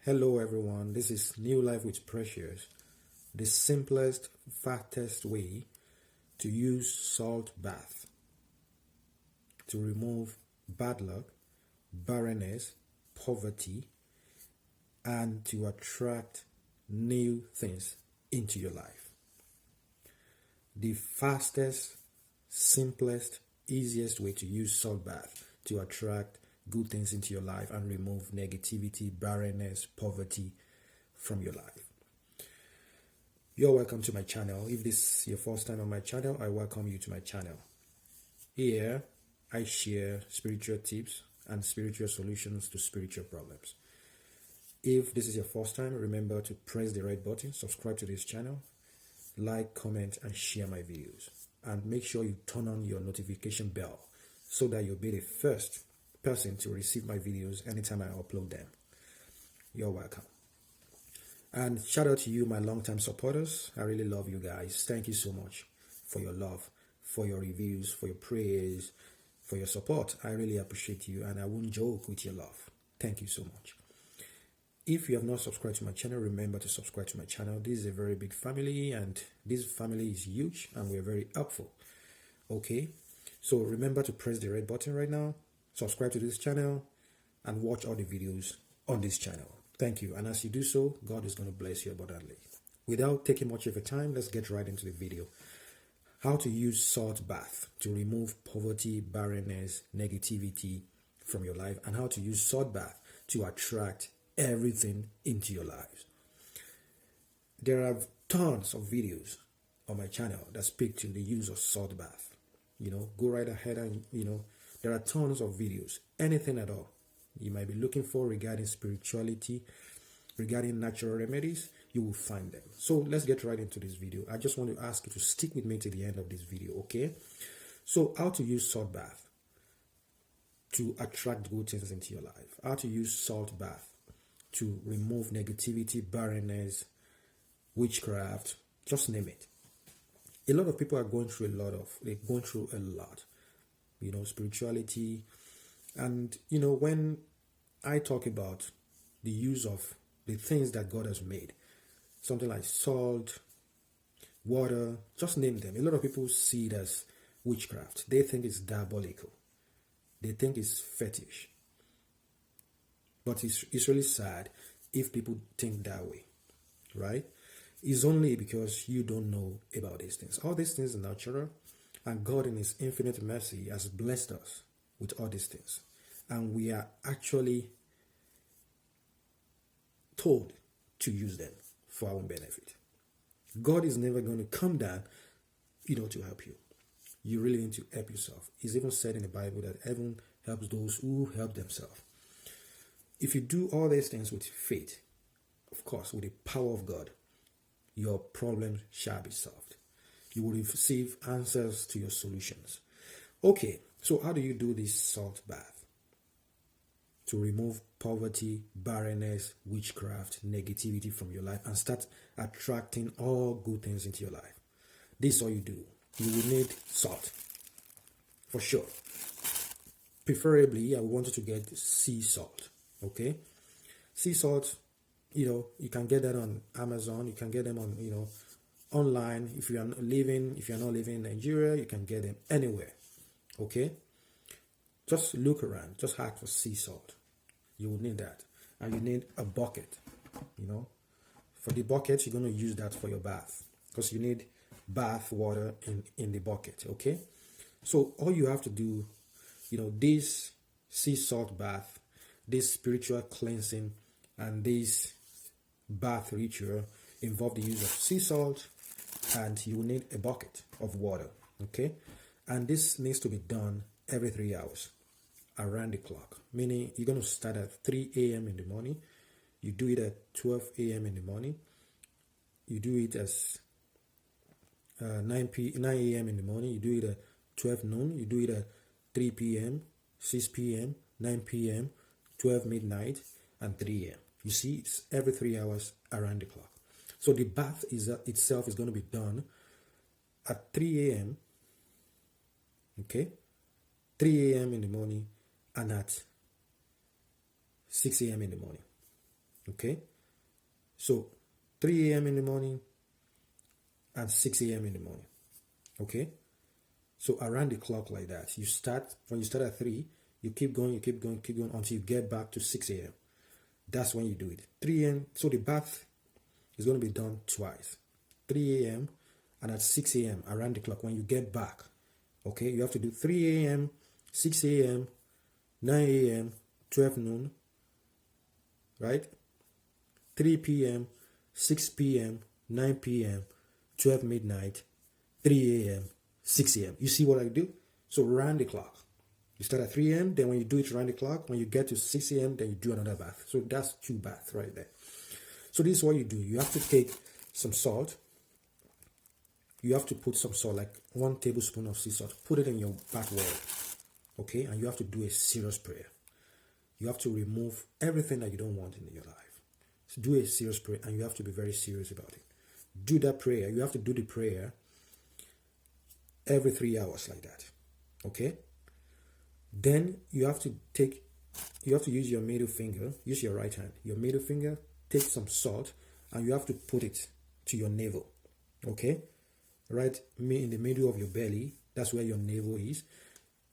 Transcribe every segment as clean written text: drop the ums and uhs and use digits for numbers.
Hello, everyone. This is New Life with Precious, the simplest, fastest way to use salt bath to remove bad luck, barrenness, poverty, and to attract new things into your life. The fastest, simplest, easiest way to use salt bath to attract good things into your life and remove negativity, barrenness, poverty from your life. You're welcome to my channel. If this is your first time on my channel, I welcome you to my channel. Here, I share spiritual tips and spiritual solutions to spiritual problems. If this is your first time, remember to press the red button, subscribe to this channel, like, comment, and share my videos. And make sure you turn on your notification bell so that you'll be the first person to receive my videos anytime I upload them. You're welcome. And shout out to you, my long-time supporters. I really love you guys. Thank you so much for your love, for your reviews, for your prayers, for your support. I really appreciate you, and I won't joke with your love. Thank you so much. If you have not subscribed to my channel, remember to subscribe to my channel. This is a very big family, and this family is huge, and we're very helpful. Okay? So remember to press the red button right now, subscribe to this channel, and watch all the videos on this channel. Thank you. And as you do so, God is going to bless you abundantly. Without taking much of your time, let's get right into the video. How to use salt bath to remove poverty, barrenness, negativity from your life, and how to use salt bath to attract everything into your lives. There are tons of videos on my channel that speak to the use of salt bath. Go right ahead and, there are tons of videos, anything at all you might be looking for regarding spirituality, regarding natural remedies, you will find them. So let's get right into this video. I just want to ask you to stick with me to the end of this video, okay? So how to use salt bath to attract good things into your life. How to use salt bath to remove negativity, barrenness, witchcraft, just name it. A lot of people are going through a lot, spirituality. And, when I talk about the use of the things that God has made, something like salt, water, just name them. A lot of people see it as witchcraft. They think it's diabolical. They think it's fetish. But it's really sad if people think that way, right? It's only because you don't know about these things. All these things are natural, and God in His infinite mercy has blessed us with all these things. And we are actually told to use them for our own benefit. God is never going to come down, to help you. You really need to help yourself. It's even said in the Bible that heaven helps those who help themselves. If you do all these things with faith, of course, with the power of God, your problems shall be solved. You will receive answers to your solutions. Okay, so how do you do this salt bath? To remove poverty, barrenness, witchcraft, negativity from your life and start attracting all good things into your life. This is all you do. You will need salt, for sure. Preferably, I want you to get sea salt, okay? Sea salt, you can get that on Amazon. You can get them on, online. If you're not living in Nigeria, you can get them anywhere, okay? Just look around. Just ask for sea salt. You will need that. And you need a bucket, For the bucket, you're going to use that for your bath. Because you need bath water in the bucket, okay? So all you have to do, this sea salt bath, this spiritual cleansing, and this bath ritual involve the use of sea salt, and you will need a bucket of water, okay? And this needs to be done every 3 hours. Around the clock, meaning you're going to start at 3 a.m. in the morning. You do it at 12 a.m. in the morning. You do it as 9 a.m. in the morning. You do it at 12 noon. You do it at 3 p.m., 6 p.m., 9 p.m., 12 midnight, and 3 a.m. You see, it's every 3 hours around the clock. So the bath itself is going to be done at 3 a.m., okay? 3 a.m. in the morning, and at 6 a.m. in the morning. Okay? So 3 a.m. in the morning and 6 a.m. in the morning. Okay? So around the clock like that. When you start at 3, you keep going until you get back to 6 a.m. That's when you do it. 3 a.m. So the bath is going to be done twice. 3 a.m. and at 6 a.m. around the clock when you get back. Okay? You have to do 3 a.m., 6 a.m., 9 a.m., 12 noon, right? 3 p.m., 6 p.m., 9 p.m., 12 midnight, 3 a.m., 6 a.m. You see what I do? So round the clock. You start at 3 a.m., then when you do it round the clock, when you get to 6 a.m., then you do another bath. So that's 2 baths right there. So this is what you do. You have to take some salt. You have to put some salt, like 1 tablespoon of sea salt. Put it in your bath water. Okay? And you have to do a serious prayer. You have to remove everything that you don't want in your life. So do a serious prayer, and you have to be very serious about it. Do that prayer. You have to do the prayer every 3 hours like that. Okay? Then you have to use your middle finger, use your right hand. Your middle finger, take some salt, and you have to put it to your navel. Okay? Right in the middle of your belly, that's where your navel is.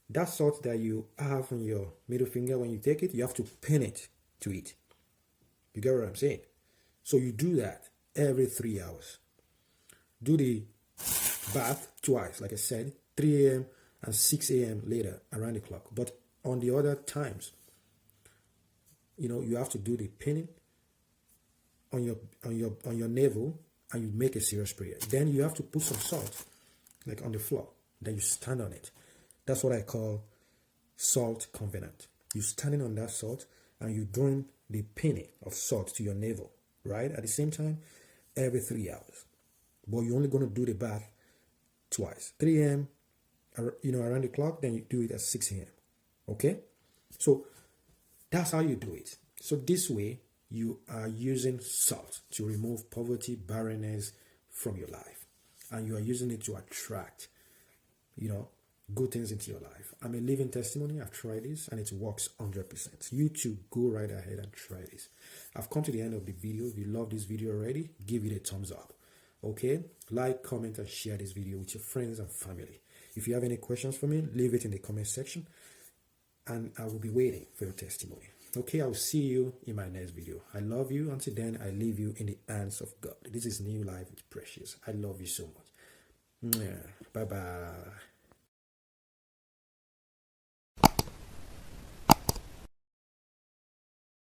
That salt that you have on your middle finger, when you take it, you have to pin it to it. You get what I'm saying? So you do that every 3 hours. Do the bath twice, like I said, 3 a.m. and 6 a.m. later around the clock. But on the other times, you have to do the pinning on your navel, and you make a serious prayer. Then you have to put some salt, like on the floor. Then you stand on it. That's what I call salt covenant. You're standing on that salt, and you're doing the pinning of salt to your navel, right? At the same time, every 3 hours. But you're only going to do the bath twice. 3 a.m., around the clock, then you do it at 6 a.m. Okay? So that's how you do it. So this way, you are using salt to remove poverty, barrenness from your life. And you are using it to attract, good things into your life. I'm a living testimony. I've tried this and it works 100%. You too, go right ahead and try this. I've come to the end of the video. If you love this video already, give it a thumbs up. Okay? Like, comment, and share this video with your friends and family. If you have any questions for me, leave it in the comment section and I will be waiting for your testimony. Okay, I will see you in my next video. I love you. Until then, I leave you in the hands of God. This is New Life with Precious. I love you so much. Bye-bye.